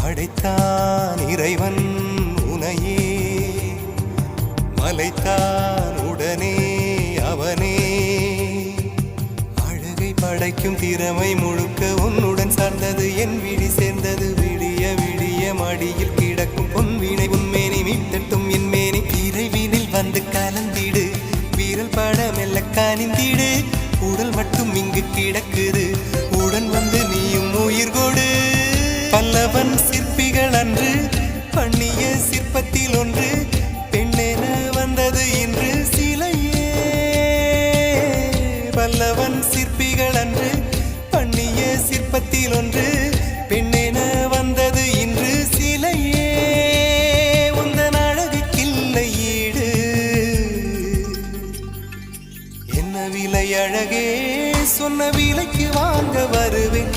படைத்தான் இறைவன் உனையே, மலைத்தான் உடனே அவனே. அழகை படைக்கும் திறமை முழுக்க உன்னுடன் சார்ந்தது, என் விழி சேர்ந்தது. விடிய விடிய மடியில் கிடக்கும் பொன்வினை உன்மேனி மீட்டட்டும் என் மேனி. இறைவினில் வந்து கலந்திடு, வீரல் பட மெல்ல காணிந்திடு. உடல் மட்டும் இங்கு கிடக்குது, உடன் வந்து நீயும் உயிர் கொடு. பல்லவன் சிற்பிகள் அன்று பண்ணிய சிற்பத்தில் ஒன்று, பெண்ணென வந்தது இன்று சிலையே. பல்லவன் சிற்பிகள் அன்று பண்ணிய சிற்பத்தில் ஒன்று, பெண்ணென வந்தது இன்று சிலையே. உந்தன் அழகுக்கில்லை ஈடு, என்ன விலை அழகே, சொன்ன விலைக்கு வாங்க வருவேன்.